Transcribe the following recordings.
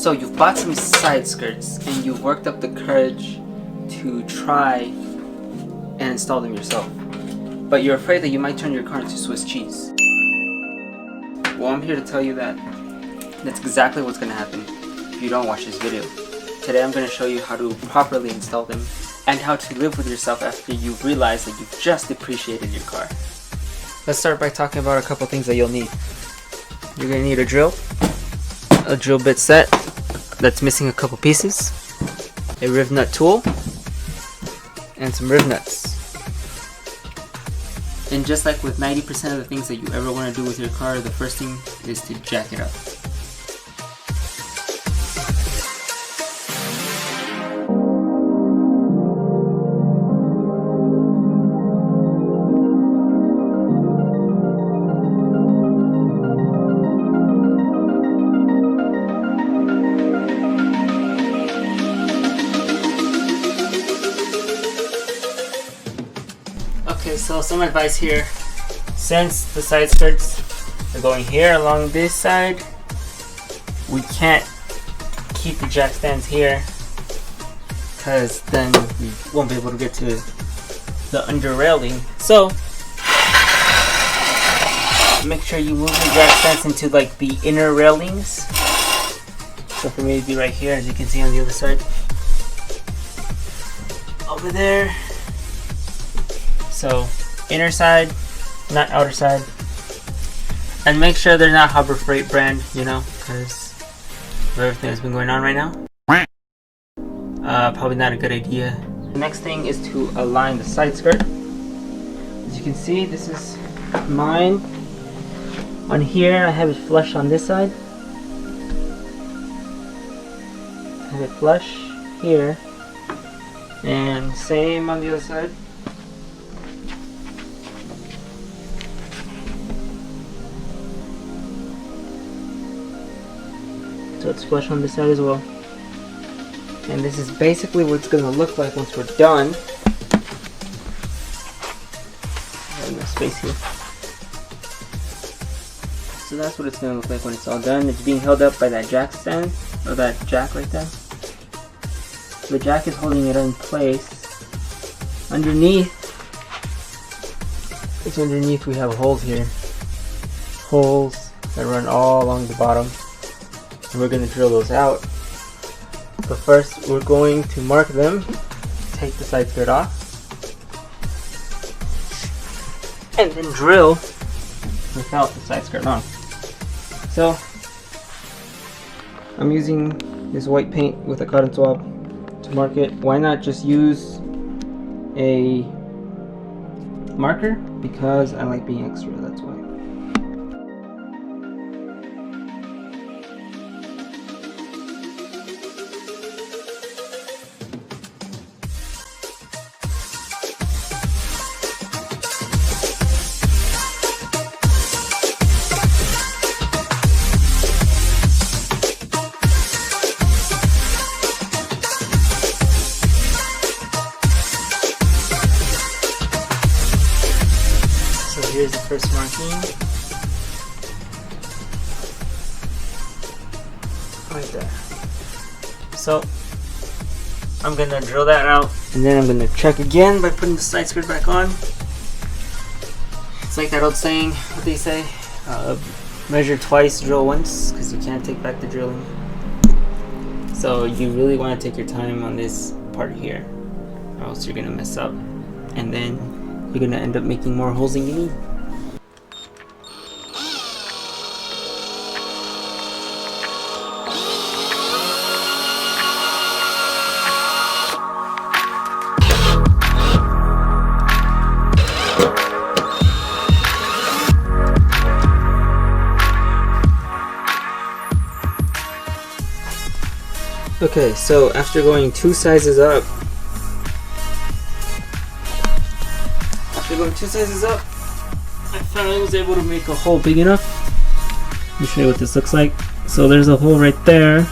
So you've bought some side skirts and you've worked up the courage to try and install them yourself, but you're afraid that you might turn your car into Swiss cheese. Well, I'm here to tell you that that's exactly what's going to happen if you don't watch this video. Today I'm going to show you how to properly install them and how to live with yourself after you've realized that you've just depreciated your car. Let's start by talking about a couple things that you'll need. You're going to need a drill bit set that's missing a couple pieces, a riv nut tool, and some riv nuts. And just like with 90% of the things that you ever want to do with your car, the first thing is to jack it up. Okay, so some advice here. Since the side skirts are going here along this side, we can't keep the jack stands here because then we won't be able to get to the under railing. So make sure you move the jack stands into like the inner railings. So for me it'd be right here, as you can see on the other side. Over there. So inner side, not outer side, and make sure they're not Harbor Freight brand, you know, because of everything that's been going on right now. Probably not a good idea. The next thing is to align the side skirt. As you can see, this is mine. On here I have it flush on this side. I have it flush here, and same on the other side. So it's flush on this side as well. And this is basically what it's going to look like once we're done. Enough space here. So that's what it's going to look like when it's all done. It's being held up by that jack stand, or that jack right there. The jack is holding it in place. Underneath, we have holes here. Holes that run all along the bottom. And we're going to drill those out. But first we're going to mark them, take the side skirt off, and then drill without the side skirt on. So I'm using this white paint with a cotton swab to mark it. Why not just use a marker? Because I like being extra, that's why. Here's the first marking. Right there. So I'm gonna drill that out, and then I'm gonna check again by putting the side skirt back on. It's like that old saying, what they say, measure twice, drill once, because you can't take back the drilling. So you really want to take your time on this part here, or else you're gonna mess up, and then you're gonna end up making more holes than you need. Okay, so after going two sizes up, I finally was able to make a hole big enough. Let me show you what this looks like. So there's a hole right there.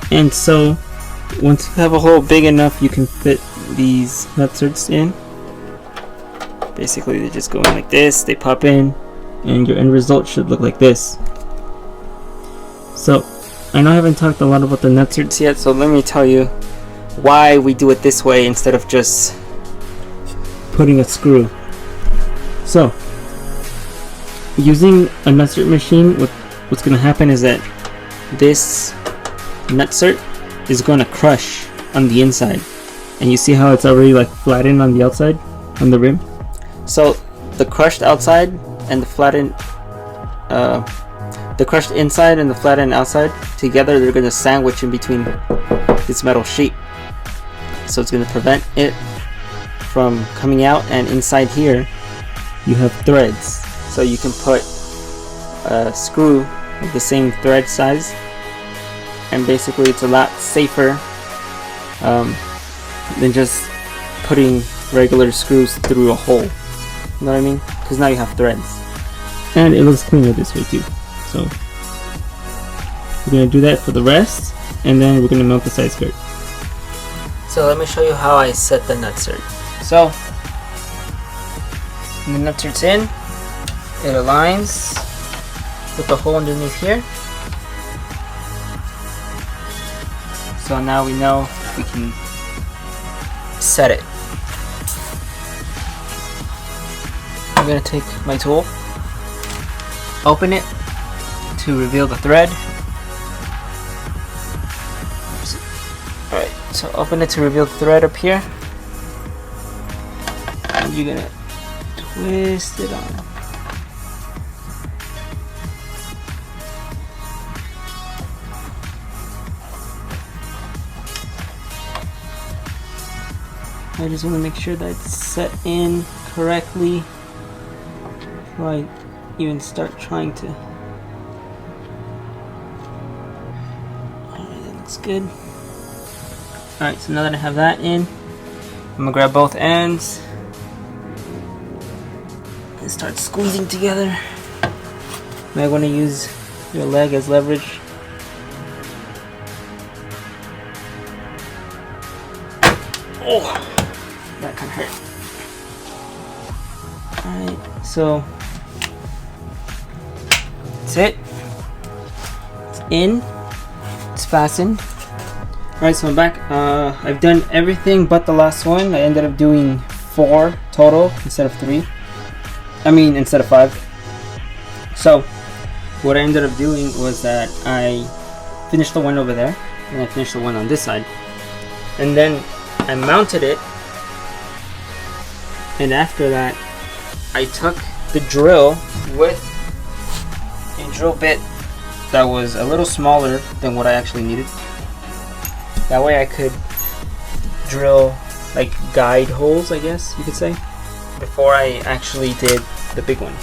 And so once you have a hole big enough, you can fit these nutserts in. Basically, they just go in like this, they pop in, and your end result should look like this. So I know I haven't talked a lot about the nutserts yet, so let me tell you why we do it this way instead of just putting a screw. So, using a nutsert machine, what's going to happen is that this nutsert is going to crush on the inside. And you see how it's already like flattened on the outside, on the rim? So, the crushed outside and the flattened, the crushed inside and the flattened outside together, they're going to sandwich in between this metal sheet. So it's going to prevent it from coming out, and inside here you have threads. So you can put a screw of the same thread size, and basically it's a lot safer than just putting regular screws through a hole. You know what I mean? Because now you have threads. And it looks cleaner this way too. So we're going to do that for the rest, and then we're going to mount the side skirt. So let me show you how I set the nutsert. So the nutsert's in, it aligns with the hole underneath here. So now we know we can set it. I'm going to take my tool, open it to reveal the thread. Alright, so open it to reveal the thread up here. And you're gonna twist it on. I just want to make sure that it's set in correctly before I even start trying to. Alright, that looks good. Alright, so now that I have that in, I'm gonna grab both ends and start squeezing together. You might want to use your leg as leverage. Oh, that kind of hurt. Alright, so that's it. It's in. It's fastened. Alright, so I'm back. I've done everything but the last one. I ended up doing 4 total instead of 3. I mean, instead of 5. So, what I ended up doing was that I finished the one over there, and I finished the one on this side. And then I mounted it, and after that, I took the drill with a drill bit that was a little smaller than what I actually needed. That way I could drill like guide holes, I guess you could say, before I actually did the big one.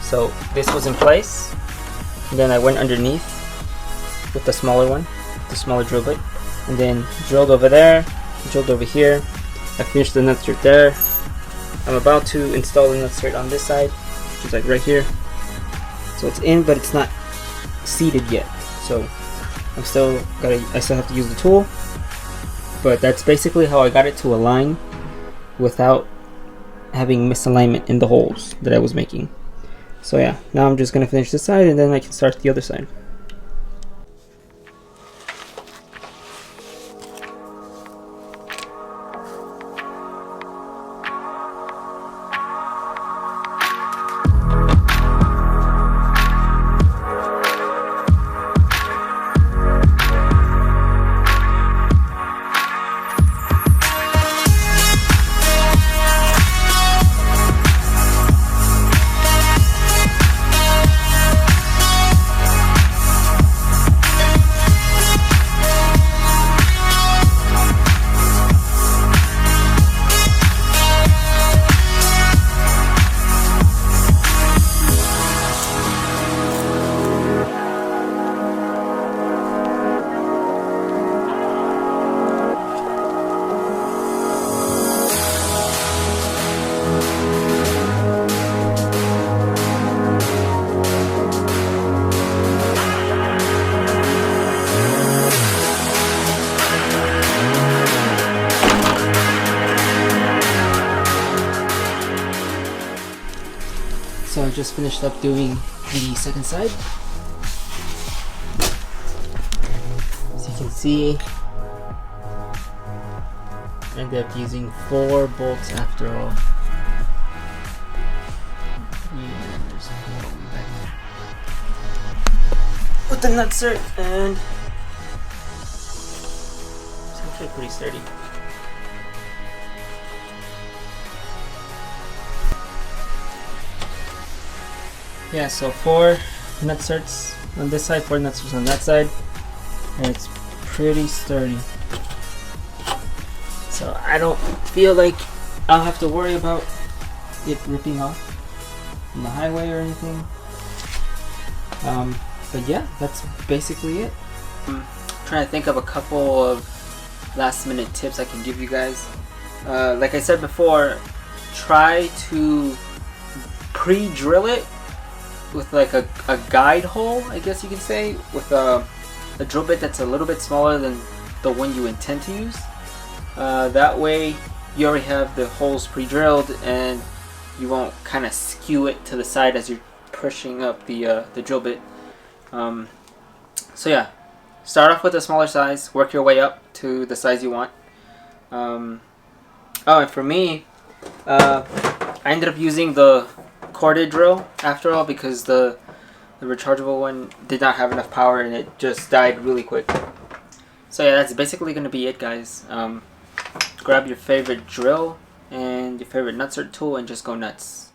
So this was in place, and then I went underneath with the smaller one, the smaller drill bit, and then drilled over there, drilled over here. I finished the nutsert there. I'm about to install the nutsert on this side, which is like right here. So it's in, but it's not seated yet. So I still have to use the tool, but that's basically how I got it to align without having misalignment in the holes that I was making. So yeah, now I'm just gonna finish this side and then I can start the other side. So I just finished up doing the second side. see, I ended up using 4 bolts after all. There's 4 back there. With the nutsert, and it's actually pretty sturdy. Yeah, so 4 nutserts on this side, 4 nutserts on that side, and it's pretty sturdy. So I don't feel like I'll have to worry about it ripping off on the highway or anything. But yeah, that's basically it. I'm trying to think of a couple of last minute tips I can give you guys. Like I said before, try to pre-drill it with like a guide hole, I guess you could say, with a drill bit that's a little bit smaller than the one you intend to use. That way you already have the holes pre-drilled and you won't kind of skew it to the side as you're pushing up the drill bit. So yeah, start off with a smaller size, work your way up to the size you want. Oh, and for me, I ended up using the corded drill after all because the rechargeable one did not have enough power and it just died really quick. So yeah, that's basically going to be it, guys. Grab your favorite drill and your favorite nutsert tool and just go nuts.